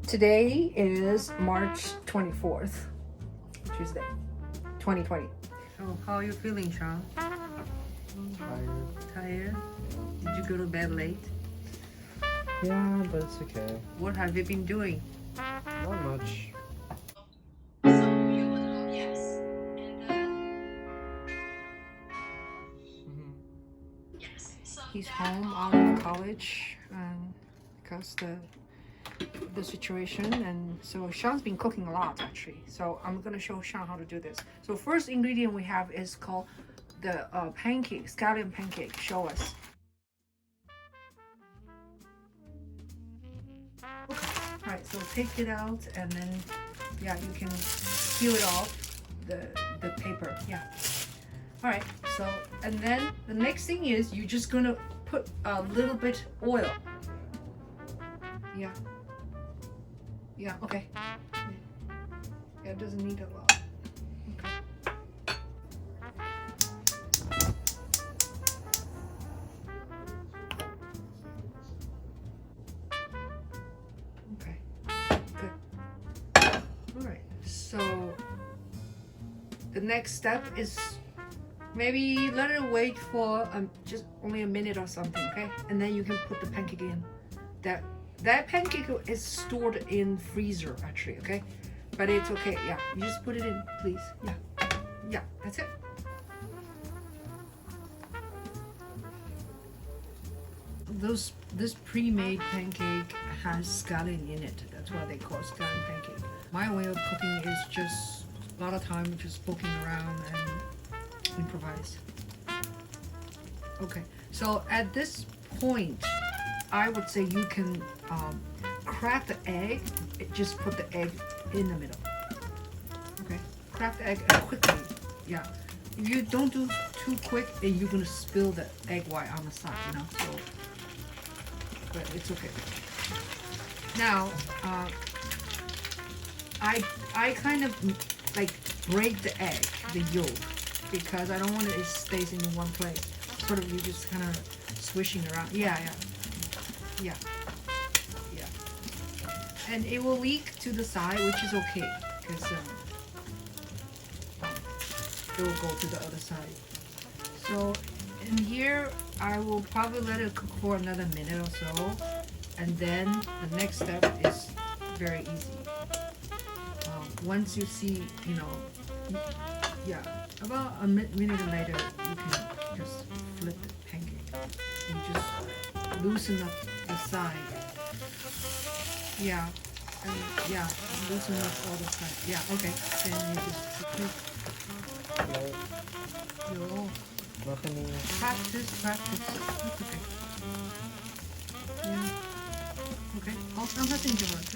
Today is March 24th, Tuesday, 2020. So how are you feeling, Sean? Tired? Did you go to bed late? Yeah, but it's okay. What have you been doing? Not much. So you would vote yes. And yes. So He's home out of college because the situation, and so Sean's been cooking a lot actually. So I'm gonna show Sean how to do this. So first ingredient we have is called the pancake, scallion pancake. Show us. Okay. All right, so take it out and then yeah, you can peel it off the paper. Yeah. All right, so and then the next thing is you're just gonna put a little bit oil. Yeah. Yeah, okay. Yeah, it doesn't need a lot. Okay. Okay. Good. All right. So the next step is maybe let it wait for just only a minute or something, okay? And then you can put the pancake in. That pancake is stored in freezer actually, okay? But it's okay, yeah. You just put it in, please. Yeah. Yeah, that's it. This pre-made pancake has scallion in it. That's why they call it scallion pancake. My way of cooking is just a lot of time just poking around and improvise. Okay, so at this point, I would say you can crack the egg. Just put the egg in the middle. Okay, crack the egg quickly. Yeah, if you don't do too quick, then you're gonna spill the egg white on the side. You know, so but it's okay. Now, I kind of like break the egg, the yolk, because I don't want it stays in one place. Sort of you just kind of swishing around. Yeah. And it will leak to the side, which is okay, because it will go to the other side. So in here, I will probably let it cook for another minute or so, and then the next step is very easy. Once you see, you know, yeah, about a minute later, you can just flip the pancake. You just loosen up the side. Yeah, and yeah, loosen up all the sides. Yeah, okay. Then you just No, nothing. practice. That's okay. Yeah. Okay. Also, nothing to work.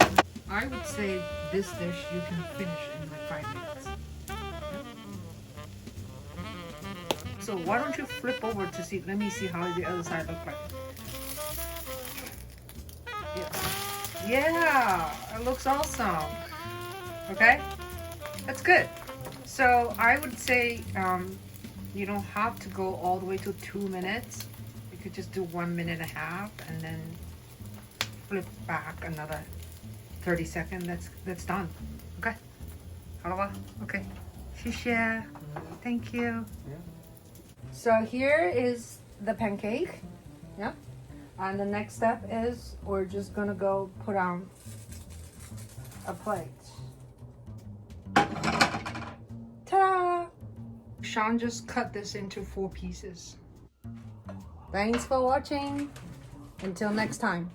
I would say this dish you can finish in like 5 minutes. Yep. So why don't you flip over to see? Let me see how the other side looks like. Yeah, it looks awesome. Okay, that's good. So I would say you don't have to go all the way to 2 minutes. You could just do 1.5 minutes and then flip back another 30 seconds. That's done. Okay. 好了吧? Okay. 谢谢. Thank you. Yeah. So here is the pancake. Yeah. And the next step is we're just gonna go put on a plate. Ta-da! Sean just cut this into 4 pieces. Thanks for watching. Until next time.